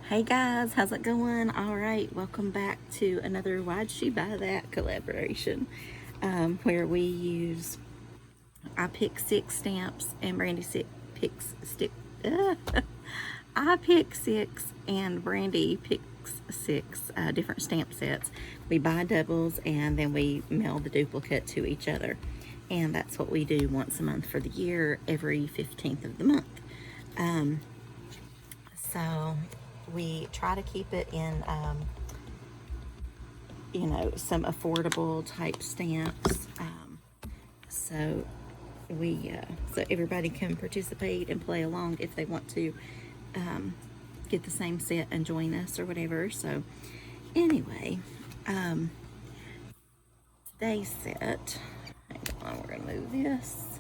Hey guys, how's it going? All right, welcome back to another Why'd She Buy That collaboration, where we use I pick six stamps and Brandy picks stick. I pick six and Brandy picks six different stamp sets. We buy doubles and then we mail the duplicate to each other, and that's what we do once a month for the year, every 15th of the month. So we try to keep it in, some affordable type stamps. So so everybody can participate and play along if they want to get the same set and join us or whatever. So anyway, today's set, hang on, we're gonna move this,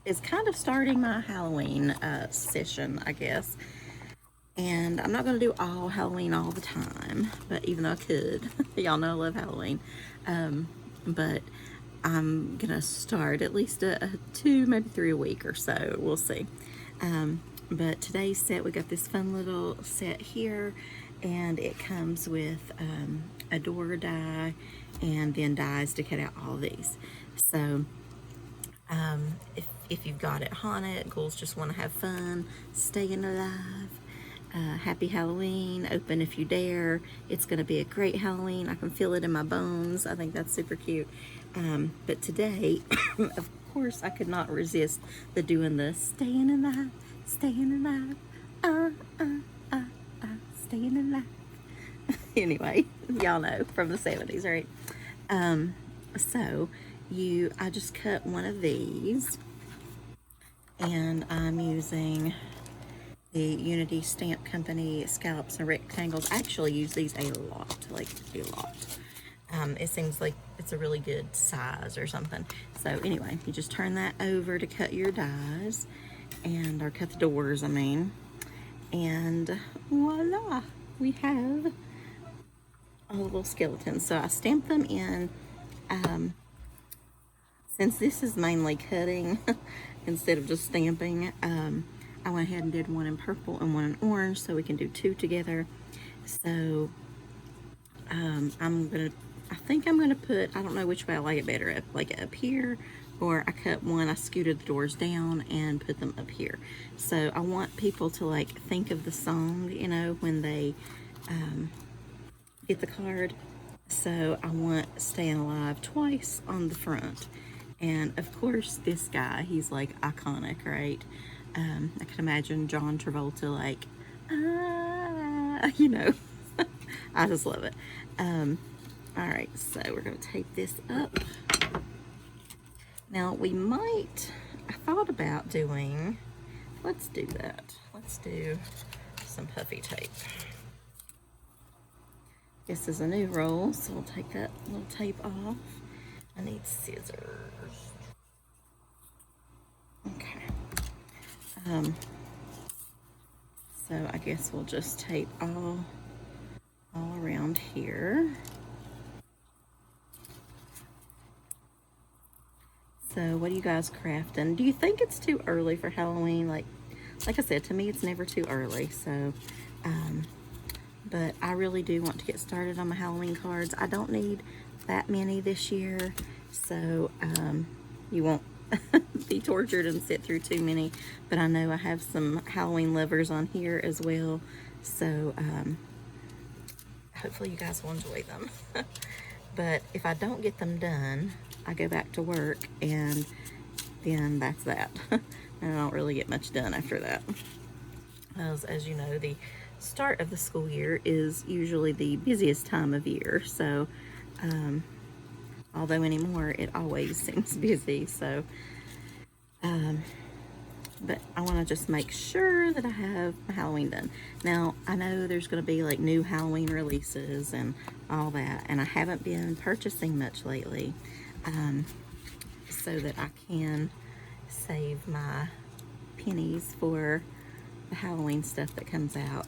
is kind of starting my Halloween session, I guess. And I'm not going to do all Halloween all the time, but even though I could, y'all know I love Halloween. But I'm going to start at least a 2, maybe 3 a week or so. We'll see. But today's set, we got this fun little set here, and it comes with a door die and then dies to cut out all these. So if you've got it haunted, ghouls just want to have fun, staying alive, happy Halloween, open if you dare. It's going to be a great Halloween. I can feel it in my bones. I think that's super cute. But today, of course, I could not resist doing the staying alive, staying alive, staying alive. Anyway, y'all know from the 70s, right? So I just cut one of these, and I'm using the Unity Stamp Company Scallops and Rectangles. I actually use these a lot, like a lot. It seems like it's a really good size or something. So anyway, you just turn that over to cut your dies, or cut the doors, I mean. And voila, we have a little skeleton. So I stamped them in, since this is mainly cutting instead of just stamping, I went ahead and did one in purple and one in orange so we can do 2 together. So I think I'm gonna put, I don't know which way I like it better, up here, or I cut one, I scooted the doors down and put them up here. So I want people to like think of the song, when they get the card. So I want Staying Alive twice on the front. And of course, this guy, he's like iconic, right? I can imagine John Travolta, like, I just love it. All right, so we're going to tape this up. Now, I thought about doing, let's do that. Let's do some puffy tape. This is a new roll, so we'll take that little tape off. I need scissors. Okay. So I guess we'll just tape all around here. So what are you guys crafting? Do you think it's too early for Halloween? Like I said, to me it's never too early. So, but I really do want to get started on my Halloween cards. I don't need that many this year, so you won't be tortured and sit through too many. But I know I have some Halloween lovers on here as well, so hopefully you guys will enjoy them. But if I don't get them done, I go back to work, and then that's that. And I don't really get much done after that. As you know, the start of the school year is usually the busiest time of year. So, although anymore it always seems busy. So, but I want to just make sure that I have my Halloween done. Now, I know there's going to be like new Halloween releases and all that, and I haven't been purchasing much lately, so that I can save my pennies for the Halloween stuff that comes out,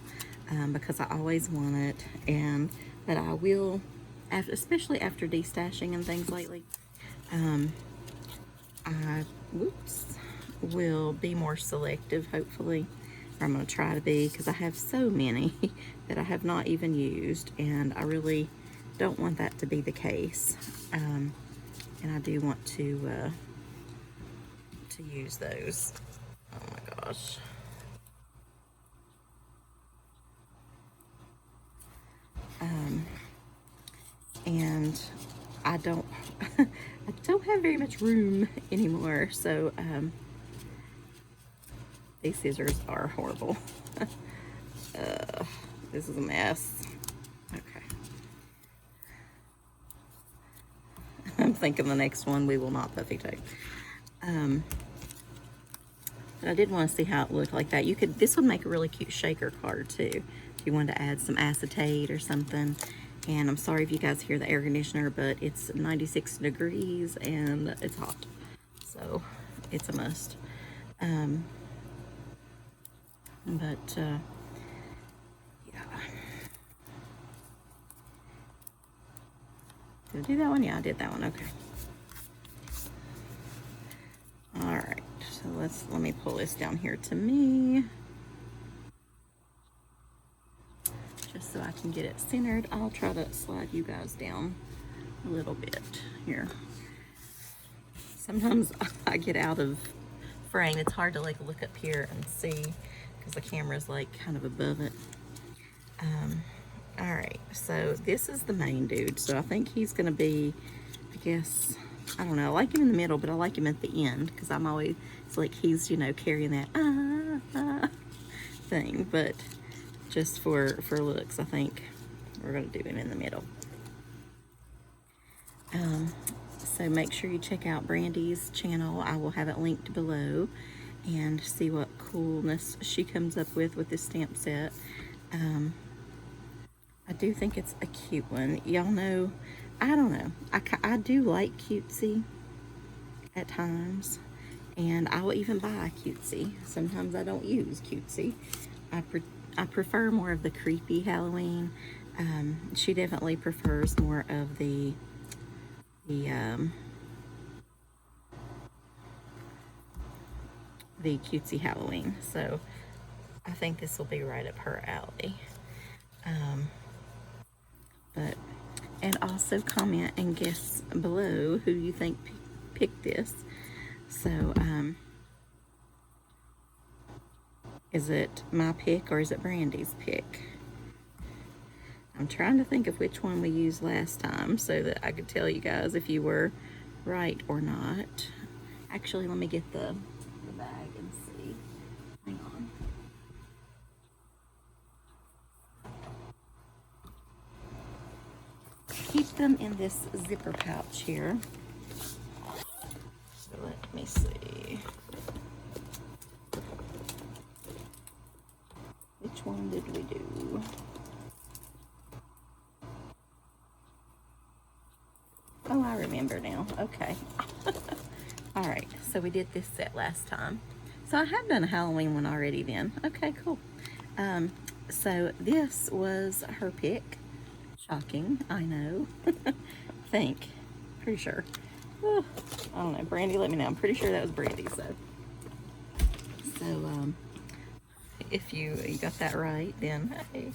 because I always want it, but I will, especially after destashing and things lately, I will be more selective, hopefully, or I'm going to try to be, because I have so many that I have not even used, and I really don't want that to be the case. And I do want to use those. Oh my gosh. And I don't I don't have very much room anymore, so these scissors are horrible. This is a mess. Okay. I'm thinking the next one we will not puffy tape. But I did want to see how it looked like that. This would make a really cute shaker card too, if you wanted to add some acetate or something. And I'm sorry if you guys hear the air conditioner, but it's 96 degrees and it's hot. So it's a must. Yeah. Did I do that one? Yeah, I did that one. Okay. All right. So let me pull this down here to me. Just so I can get it centered. I'll try to slide you guys down a little bit here. Sometimes I get out of frame. It's hard to like look up here and see because the camera's like kind of above it. All right, so this is the main dude. So I think he's gonna be, I guess, I don't know. I like him in the middle, but I like him at the end because I'm always, it's like he's, you know, carrying that thing. But just for looks, I think we're gonna do him in the middle. So make sure you check out Brandy's channel. I will have it linked below, and see what coolness she comes up with this stamp set. I do think it's a cute one. Y'all know, I don't know. I do like cutesy at times, and I will even buy cutesy. Sometimes I don't use cutesy. I prefer more of the creepy Halloween. She definitely prefers more of the cutesy Halloween. So I think this will be right up her alley. And also comment and guess below who you think picked this. So, is it my pick or is it Brandy's pick? I'm trying to think of which one we used last time so that I could tell you guys if you were right or not. Actually, let me get the bag and see. Hang on. Keep them in this zipper pouch here. So let me see. Which one did we do? Oh, I remember now. Okay. All right, so we did this set last time. So I have done a Halloween one already then. Okay, cool. So this was her pick. Shocking, I know. Think. Pretty sure. I don't know. Brandy, let me know. I'm pretty sure that was Brandy, so if you got that right, then hey.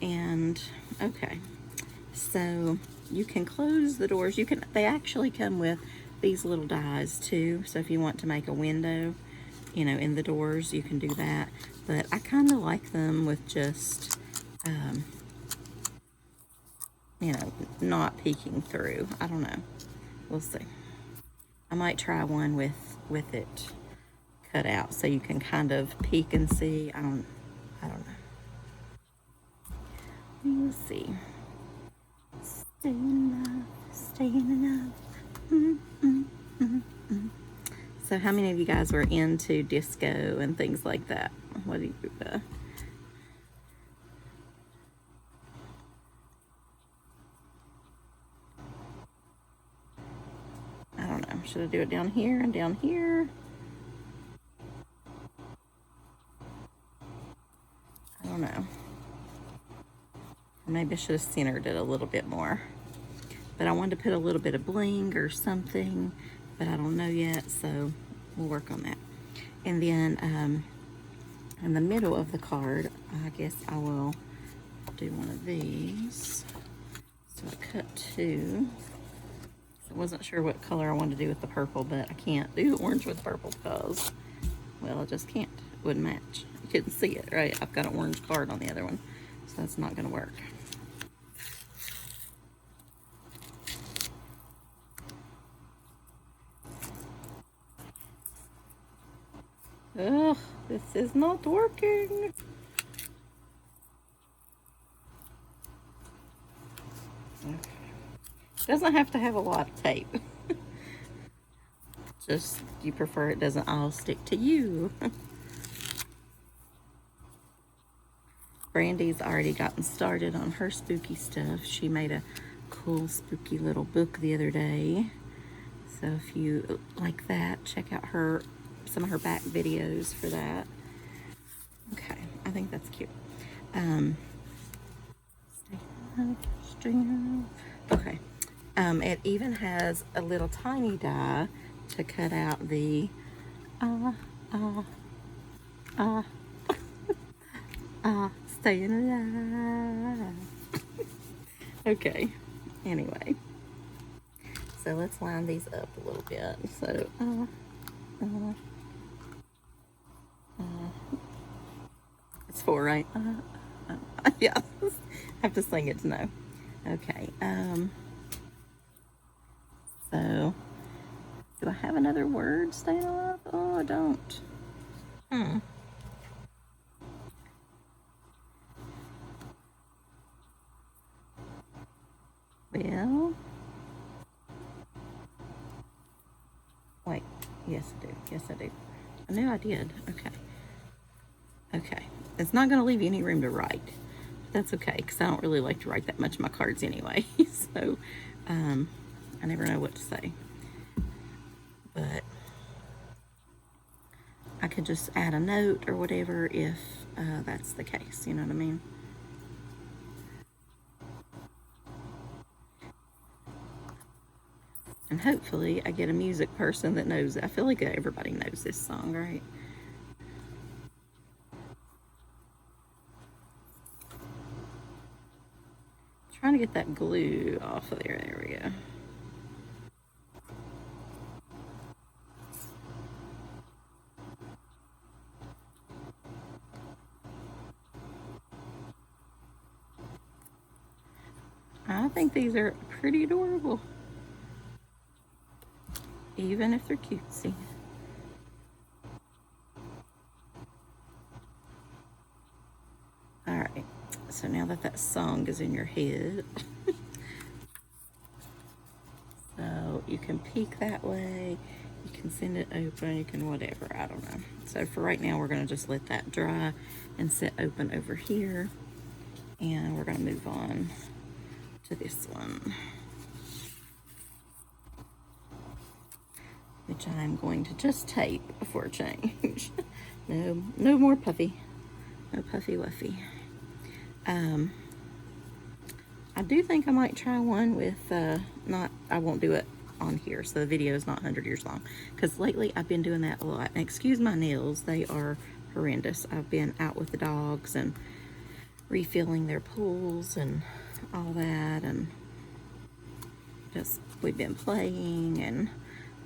And okay. So you can close the doors. They actually come with these little dies too. So if you want to make a window, you know, in the doors, you can do that. But I kind of like them with just, you know, not peeking through. I don't know. We'll see. I might try one with it cut out so you can kind of peek and see. I don't know. We'll see. Stay in love, stay in love. So how many of you guys were into disco and things like that? What do you I don't know. Should I do it down here and down here? I don't know. Maybe I should have centered it a little bit more. But I wanted to put a little bit of bling or something, but I don't know yet, so we'll work on that. And then In the middle of the card, I guess I will do one of these. So I cut two. I wasn't sure what color I wanted to do with the purple, but I can't do orange with purple because, well, I just can't. It wouldn't match. You couldn't see it, right? I've got an orange card on the other one, so that's not going to work. Ugh, this is not working. Okay. Doesn't have to have a lot of tape. Just you prefer it doesn't all stick to you. Brandy's already gotten started on her spooky stuff. She made a cool spooky little book the other day. So if you like that, check out some of her back videos for that. Okay, I think that's cute. Okay. It even has a little tiny die to cut out the staying alive. Okay, anyway, so let's line these up a little bit. So it's 4, right? Yeah, I have to sing it to know. Okay, so do I have another word staying alive? Oh, I don't. Well, wait, yes I do, yes I do. I knew I did, okay. Okay, it's not gonna leave you any room to write. That's okay, because I don't really like to write that much in my cards anyway, so I never know what to say. But I could just add a note or whatever if that's the case, you know what I mean? And hopefully I get a music person that knows it. I feel like everybody knows this song, right? Trying to get that glue off of there. There we go. I think these are pretty adorable, even if they're cutesy. All right, so now that song is in your head, so you can peek that way, you can send it open, you can whatever, I don't know. So for right now, we're gonna just let that dry and sit open over here, and we're gonna move on to this one, which I'm going to just tape for a change. No more puffy. No puffy wuffy. I do think I might try one with, I won't do it on here, so the video is not 100 years long, because lately I've been doing that a lot. And excuse my nails, they are horrendous. I've been out with the dogs and refilling their pools and all that, and just we've been playing and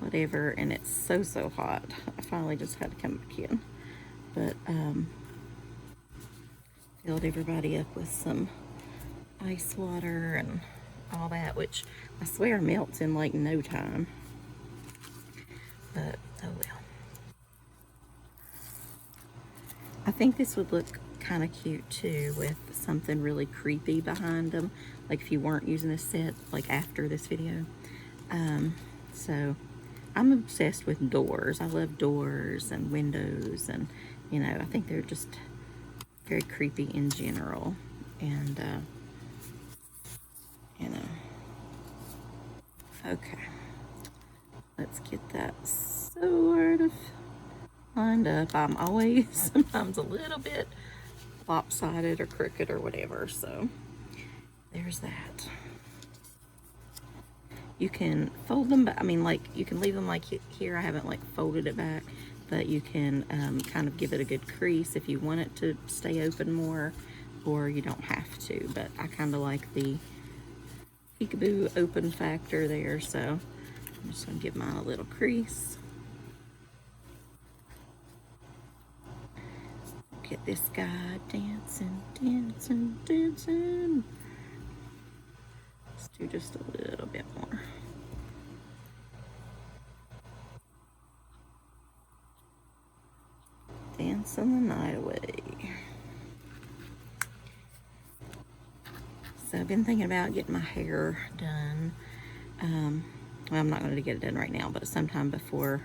whatever, and it's so hot. I finally just had to come back in, but filled everybody up with some ice water and all that, which I swear melts in like no time, but oh well. I think this would look kind of cute too with something really creepy behind them, like if you weren't using this set like after this video. So I'm obsessed with doors. I love doors and windows, and you know, I think they're just very creepy in general, and you know. Okay, let's get that sort of lined up. I'm always sometimes a little bit lopsided or crooked or whatever, so there's that. You can fold them, but I mean, like, you can leave them like here. I haven't like folded it back, but you can kind of give it a good crease if you want it to stay open more, or you don't have to. But I kind of like the peekaboo open factor there, so I'm just going to give mine a little crease. Get this guy dancing, dancing, dancing. Let's do just a little bit more. Dancing the night away. So I've been thinking about getting my hair done. Well, I'm not going to get it done right now, but sometime before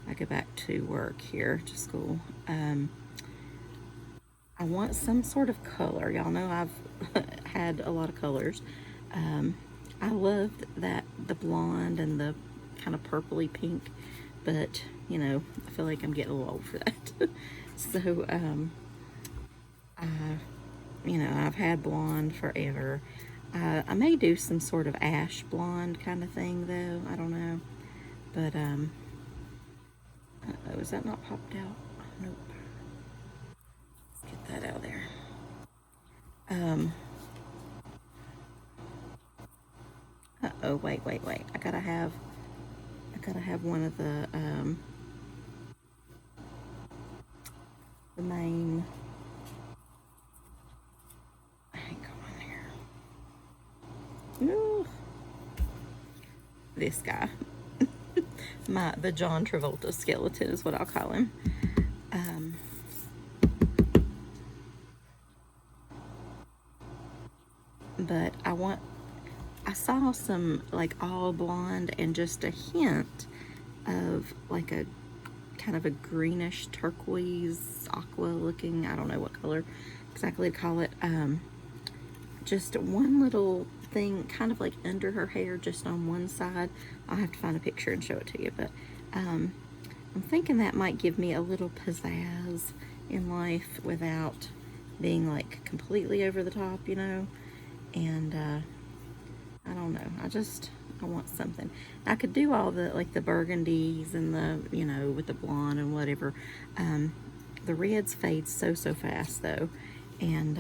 I go back to work here, to school. I want some sort of color. Y'all know I've had a lot of colors. I loved the blonde and the kind of purpley pink, but you know, I feel like I'm getting a little old for that. So, you know, I've had blonde forever. I may do some sort of ash blonde kind of thing though. I don't know. But, uh-oh, is that not popped out? Nope. Let's get that out of there. Uh-oh, wait. I gotta have one of the main, hang on here. Ooh. This guy. The John Travolta skeleton is what I'll call him. But I saw some like all blonde and just a hint of like a kind of a greenish turquoise aqua looking, I don't know what color exactly to call it, just one little thing kind of like under her hair, just on one side. I'll have to find a picture and show it to you, but I'm thinking that might give me a little pizzazz in life without being like completely over the top, you know. And I don't know, I want something. I could do all the like the burgundies and the, you know, with the blonde and whatever. The reds fade so fast though, and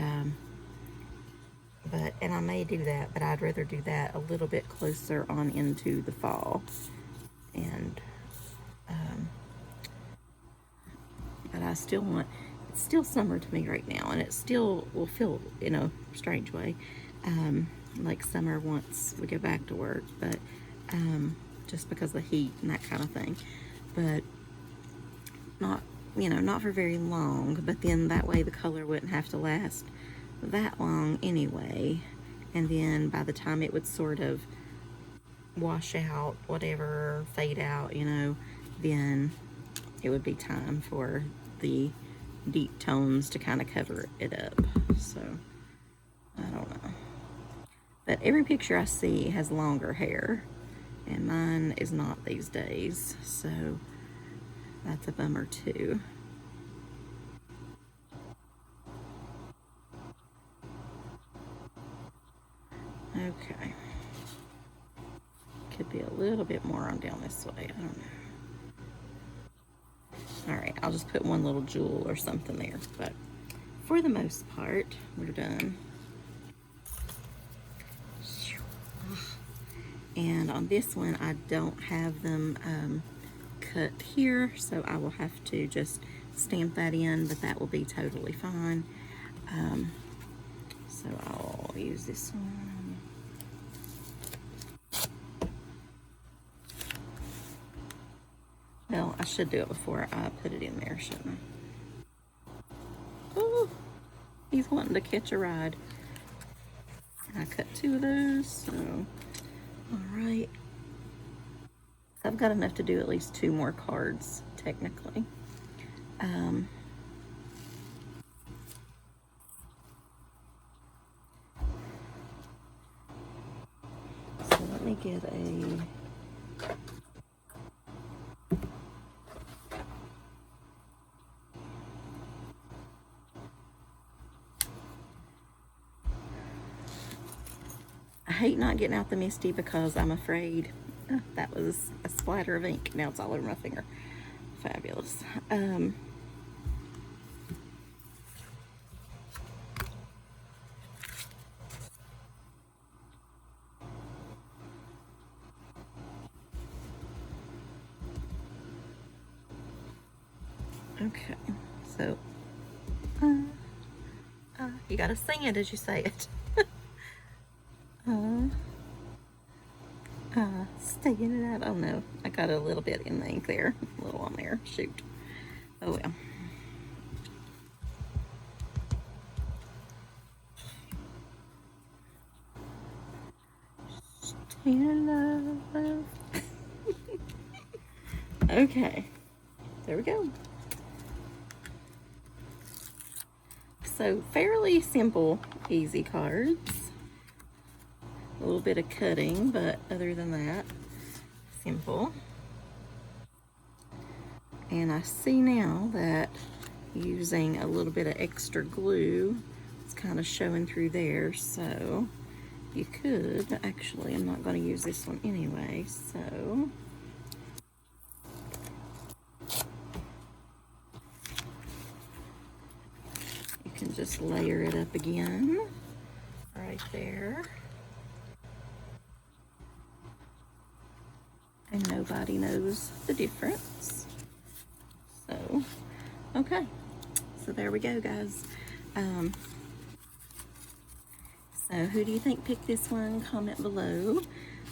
I may do that, but I'd rather do that a little bit closer on into the fall. And but I still want, it's still summer to me right now, and it still will feel in a strange way like summer once we go back to work, but just because of the heat and that kind of thing. But not, you know, not for very long, but then that way the color wouldn't have to last that long anyway, and then by the time it would sort of wash out, whatever, fade out, you know, then it would be time for the deep tones to kind of cover it up. So I don't know, but every picture I see has longer hair, and mine is not these days, so that's a bummer too. Okay, could be a little bit more on down this way, I don't know. All right, I'll just put one little jewel or something there, but for the most part, we're done. And on this one, I don't have them cut here, so I will have to just stamp that in, but that will be totally fine. So I'll use this one. Well, I should do it before I put it in there, shouldn't I? Oh, he's wanting to catch a ride. And I cut 2 of those, so all right. So I've got enough to do at least 2 more cards, technically. So let me get a... I hate not getting out the Misty because I'm afraid that was a splatter of ink. Now it's all over my finger. Fabulous. Okay, so you gotta sing it as you say it. Sticking it out. Oh no, I got a little bit in the ink there, a little on there. Shoot. Oh well. Stay in love. Okay, there we go. So fairly simple, easy cards. A little bit of cutting, but other than that, simple. And I see now that using a little bit of extra glue, it's kind of showing through there, so you could, actually, I'm not going to use this one anyway, so you can just layer it up again right there. And nobody knows the difference. So, okay. So there we go, guys. So who do you think picked this one? Comment below.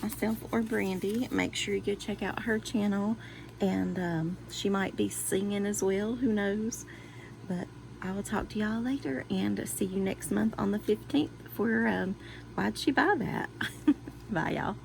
Myself or Brandy. Make sure you go check out her channel. And she might be singing as well. Who knows? But I will talk to y'all later. And see you next month on the 15th for Why'd She Buy That? Bye, y'all.